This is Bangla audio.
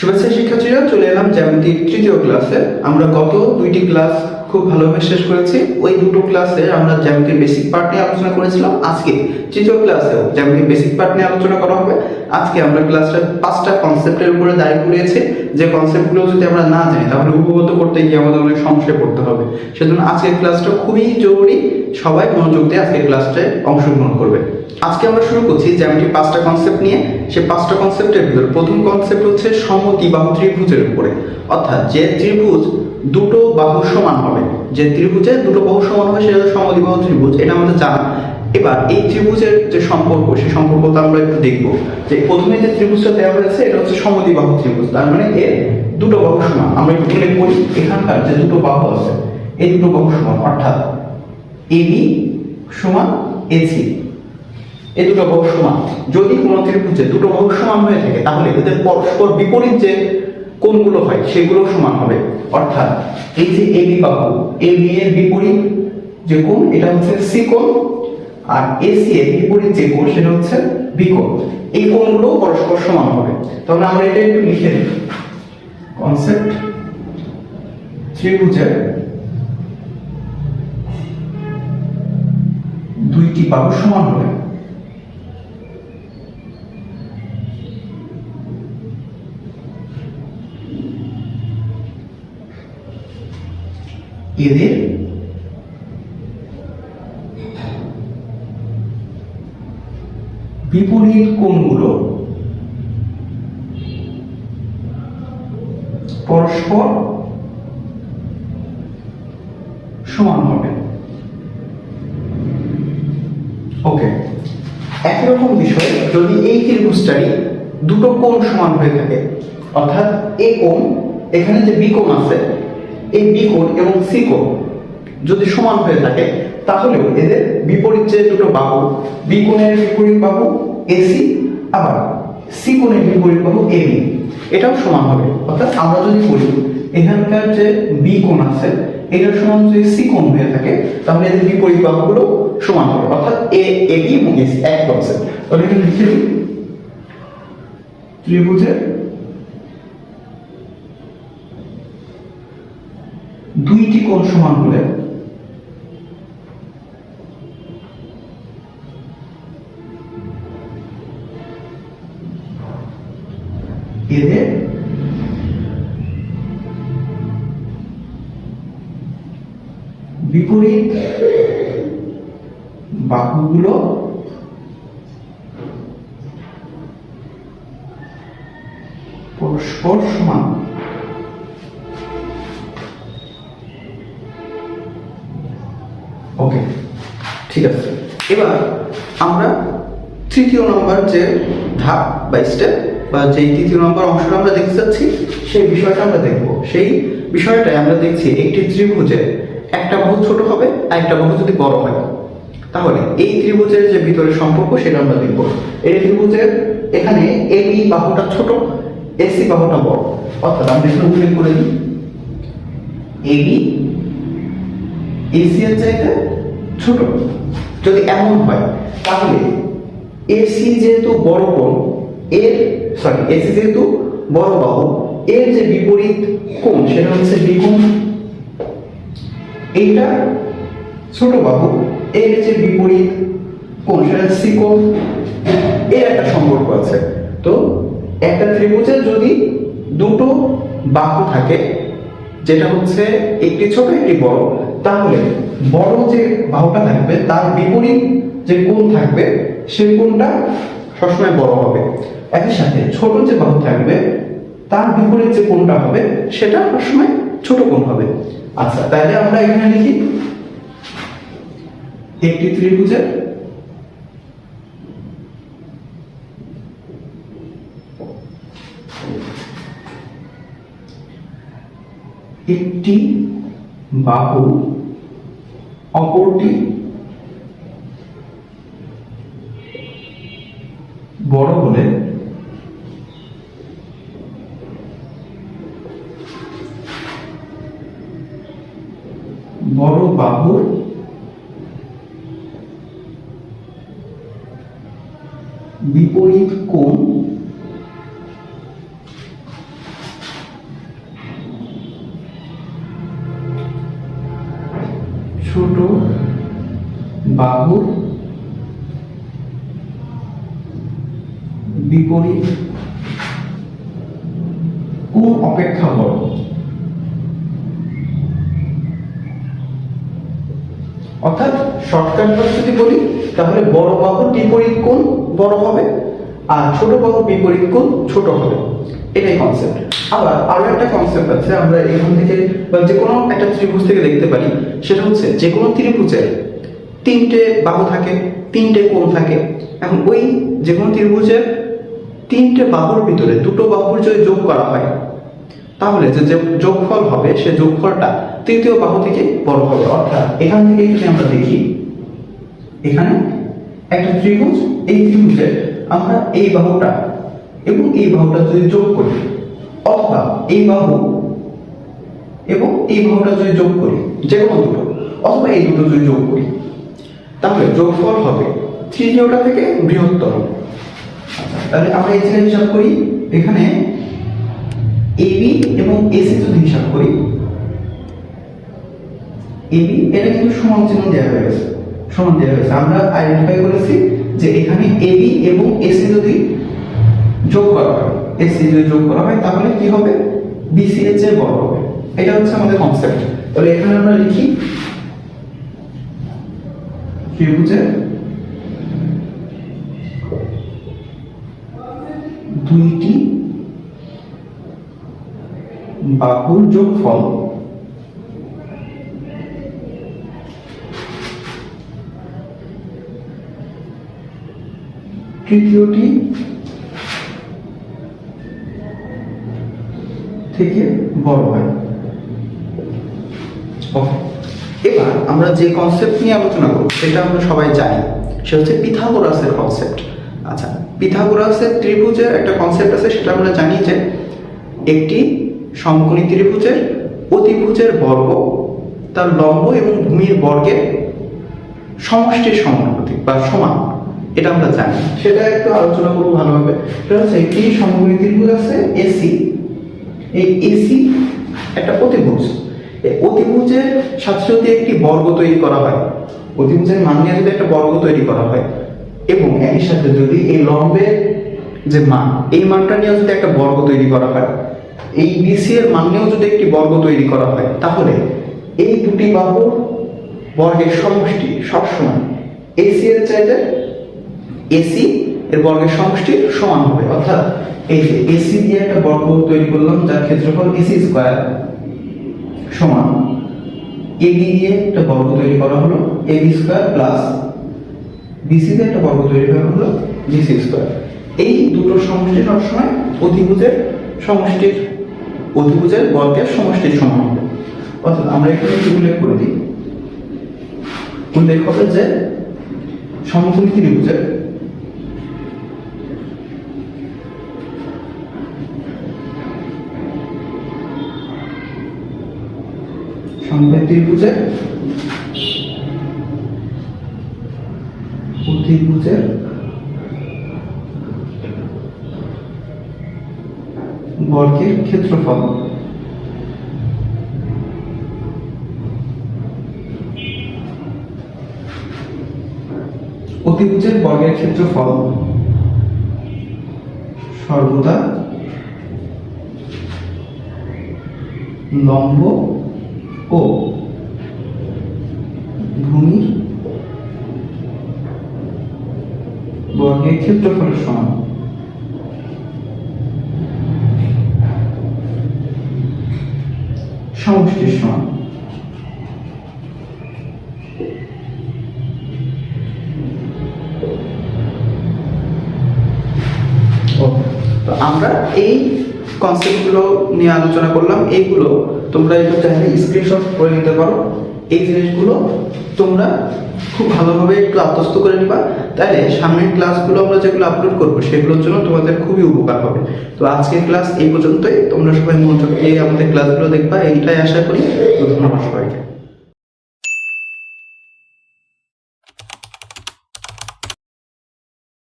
শুভেচ্ছা শিক্ষার্থীরা, চলে এলাম জ্যামিতির তৃতীয় ক্লাসে। আমরা গত দুইটি ক্লাস খুব ভালোভাবে শেষ করেছি। ওই দুটো ক্লাসে আমরা জ্যামিতির বেসিক পার্ট নিয়ে আলোচনা করেছিলাম। আজকে তৃতীয় ক্লাসেও জ্যামিতির বেসিক পার্ট নিয়ে আলোচনা করা হবে। আজকে আমরা ক্লাসটা 5টা কনসেপ্টের উপরে দাঁড়িয়ে করিয়েছি। যে কনসেপ্টগুলো যদি আমরা না জানি তাহলে উপগত করতে গিয়ে আমাদের অনেক সমস্যায় পড়তে হবে। সেজন্য আজকের ক্লাসটা খুবই জরুরি, সবাই মনোযোগ দিয়ে আজকের ক্লাসটায় অংশগ্রহণ করবে। আজকে আমরা শুরু করছি জ্যামিতির 5টা কনসেপ্ট নিয়ে। সেই 5টা কনসেপ্টের ভিতরে প্রথম কনসেপ্ট হচ্ছে সমদ্বিবাহু ত্রিভুজের উপরে, অর্থাৎ যে ত্রিভুজ দুটো বাহু সমান হবে, যে ত্রিভুজে দুটো বাহু সমান হবে সেটা হচ্ছে সমদ্বিবাহু ত্রিভুজ। এটা আমাদের জানা। এবার এই ত্রিভুজের যে সম্পর্ক, সেই সম্পর্কটা আমরা একটু দেখব। যে প্রথমে যে ত্রিভুজটা দেওয়া হয়েছে এটা হচ্ছে সমদ্বিবাহু ত্রিভুজ, তার মানে এর দুটো বাহু সমান। আমরা একটু উল্লেখ করি, এখানকার যে দুটো বাহু আছে এই দুটো বাহু সমান, অর্থাৎ এবি সমান এসি, এই দুটো বাহু সমান। যদি কোনো ত্রিভুজে দুটো বাহু সমান হয়ে থাকে তাহলে এদের পরস্পর বিপরীত যে কোণগুলো হয় সেগুলো সমান হবে। অর্থাৎ এই যে এবি বাহু, এবি এর বিপরীত যে কোণ এটা হচ্ছে সি কোণ, আর এসি এর বিপরীত যে কোণ সেটা হচ্ছে বি কোণ। এই কোণগুলো পরস্পর সমান হবে। তাহলে আমরা এটা একটু লিখে দিই। কনসেপ্ট ত্রিভুজের দুইটি বাহু সমান হলে এদের বিপরীত কোণগুলো পরস্পর সমান হবে। ওকে, একই রকম বিষয় যদি এই ত্রিভুজটারই দুটো কোণ সমান হয়ে থাকে, অর্থাৎ এই কোণ, এখানে যে বি কোণ আছে, এই বি কোণ এবং সি কোণ যদি সমান হয়ে থাকে তাহলে এদের বিপরীত যে দুটো বাহু, বি কোণের বিপরীত বাহু এসি, আবার সি কোণের বিপরীত বাহু এবি, এটাও সমান হবে। অর্থাৎ আমরা যদি বলি এখানকার যে বি কোণ আছে এটার সমান যদি সি কোণ হয়ে থাকে তাহলে এদের বিপরীত বাহুগুলো সমান হবে। অর্থাৎ এ এবি এবং এসি এক কনসেপ্ট। তাহলে এটা লিখে দিই, ত্রিভুজের দুইটি কোণ সমান হলে এদের বিপরীত বাহুগুলো পরস্পর সমান। ওকে, ঠিক আছে। এবার আমরা তৃতীয় নম্বর যে ধাপ বা স্টেপ বা যে তৃতীয় নম্বর অংশটা আমরা দেখতে যাচ্ছি সেই বিষয়টা আমরা দেখব। সেই বিষয়টাই আমরা দেখছি একটি ত্রিভুজে একটা বাহু ছোট হবে আর একটা বাহু যদি বড় হয় তাহলে এই ত্রিভুজের যে ভিতরের সম্পর্ক সেটা আমরা দেখব। এই ত্রিভুজের এখানে এবি বাহুটা ছোট, এসি বাহুটা বড়, অর্থাৎ আমরা এখানে উল্লেখ করে দিই এবি এসি এর চাইতে ছোট। যদি এমন হয় তাহলে এসি যেহেতু বড় কোণ, এসি যেহেতু বড় বাহু, এর যে বিপরীত কোণ সেটা হচ্ছে বি কোণ। এইটা ছোট বাহু, এর যে বিপরীত কোণ সেটা সি কোণ। এর একটা সম্পর্ক আছে। তো একটা ত্রিভুজের যদি দুটো বাহু থাকে, যেটা হচ্ছে একটি ছোট একটি বড়, তাহলে বড় যে বাহুটা থাকবে তার বিপরীত যে কোণ থাকবে সেই কোণটা সবসময় বড় হবে। একই সাথে ছোট যে বাহু থাকবে তার বিপরীত যে কোণটা হবে সেটা সবসময় ছোট কোণ হবে। আচ্ছা, তাহলে আমরা এখানে লিখি একটি ত্রিভুজের একটি বাহু অপরটি বড় হলে বড় বাহুর বিপরীত কোণ ছোট বাহুর বিপরীত কোণ অপেক্ষা বড়। অর্থাৎ শর্টকাট যদি বলি তাহলে বড় বাহুর বিপরীত কোণ বড় হবে আর ছোট বাহুর বিপরীত কোণ ছোট হবে, এটাই কনসেপ্ট। আবার আরো একটা কনসেপ্ট আছে, আমরা এখান থেকে বা যে কোনো একটা ত্রিভুজ থেকে দেখতে পারি, সেটা হচ্ছে যে কোনো ত্রিভুজের তিনটে বাহু থাকে, তিনটে কোণ থাকে। এখন ওই যে কোনো ত্রিভুজের তিনটে বাহুর ভিতরে দুটো বাহুর যদি যোগ করা হয়, তাহলে যে যোগফল হবে সে যোগফলটা তৃতীয় বাহু থেকে বড় হবে। অর্থাৎ এখান থেকে যদি আমরা দেখি, এখানে একটা ত্রিভুজ, এই ত্রিভুজে আমরা এই বাহুটা এবং এই বাহুটা যদি যোগ করি, অথবা এই বাহু এবং এই বাহুটা যদি যোগ করি, যে কোনো দুটো, অথবা এই দুটো যদি যোগ করি, তাহলে যোগফল হবে তৃতীয়টা থেকে বৃহত্তর। তাহলে আমরা এই জায়গায় হিসাব করি, এখানে এবি এবং এসি যদি হিসাব করি, এবি এটা কিন্তু সমান চিহ্ন দেওয়া হয়েছে, সমান দেওয়া হয়েছে। আমরা আইডেন্টিফাই করেছি যে এখানে এবি এবং এসি যদি যোগ করা হয়, এসি যদি যোগ করা হয় তাহলে কি হবে, বিসি এর চেয়ে বড় হবে। এটা হচ্ছে আমাদের কনসেপ্ট। তাহলে এখানে আমরা লিখি ত্রিভুজের দুইটি বাহুর যোগফল তৃতীয়টি থেকে বড় হয়। এবার আমরা যে কনসেপ্ট নিয়ে আলোচনা করব সেটা আমরা সবাই জানি, সেটা হচ্ছে পিথাগোরাসের কনসেপ্ট। আচ্ছা, পিথাগোরাসের ত্রিভুজের একটা কনসেপ্ট আছে, সেটা আমরা জানি যে একটি সমকোণী ত্রিভুজের অতিভুজের বর্গ তার লম্ব এবং ভূমির বর্গের সমষ্টির সমানুপাতিক বা সমান, এটা আমরা জানি। সেটা একটু আলোচনা করবো ভালোভাবে। সেটা হচ্ছে একটি সমকোণী ত্রিভুজ আছে এসি, এই এসি একটা অতিভুজ, এই অতিভুজের সাথে যদি একটি বর্গ তৈরি করা হয়, অতিভুজের মান নিয়ে যদি একটা বর্গ তৈরি করা হয় এবং এর সাথে যদি এই লম্বের যে মান, এই মানটা নিয়ে যদি একটা বর্গ তৈরি করা হয়, এই বিসি এর মান নিয়েও যদি একটি বর্গ তৈরি করা হয়, তাহলে এই দুটি বাহুর বর্গের সমষ্টি সবসময় এসি এর চাইতে এসি এর বর্গের সমষ্টির সমান হবে। অর্থাৎ এই যে এসি দিয়ে একটা বর্গ তৈরি করলাম যার ক্ষেত্রফল এসি স্কয়ার সমান এবি দিয়ে একটা বর্গ তৈরি করা হলো এবি স্কয়ার প্লাস বিসি দিয়ে একটা বর্গ তৈরি করা হলো বিসি স্কয়ার। এই দুটো সমষ্টি সবসময় অতিভুজের সমষ্টির, অতিভুজের বর্গের সমষ্টির সমান হবে। অর্থাৎ আমরা এখানে উল্লেখ করে দিই, উল্লেখ হবে যে সমকোণী ত্রিভুজের ত্রিভুজের অতিভুজের বর্গের ক্ষেত্রফল অতিভুজের বর্গের ক্ষেত্রফল সর্বদা লম্ব ও ভূমির বর্গের ক্ষেত্রফলের সমান। সমষ্টির সমান। তো আমরা এই কনসেপ্টগুলো নিয়ে আলোচনা করলাম। এইগুলো তোমরা একটু চাইলে স্ক্রিনশট করে নিতে পারো। এই জিনিসগুলো তোমরা খুব ভালোভাবে একটু আত্মস্থ করে নিবা, তাহলে সামনের ক্লাসগুলো আমরা যেগুলো আপলোড করবো সেগুলোর জন্য তোমাদের খুবই উপকার হবে। তো আজকের ক্লাস এই পর্যন্তই। তোমরা সবাই মনোযোগ দিয়ে আমাদের ক্লাসগুলো দেখবা, এইটাই আশা করি। তো ধন্যবাদ সবাইকে।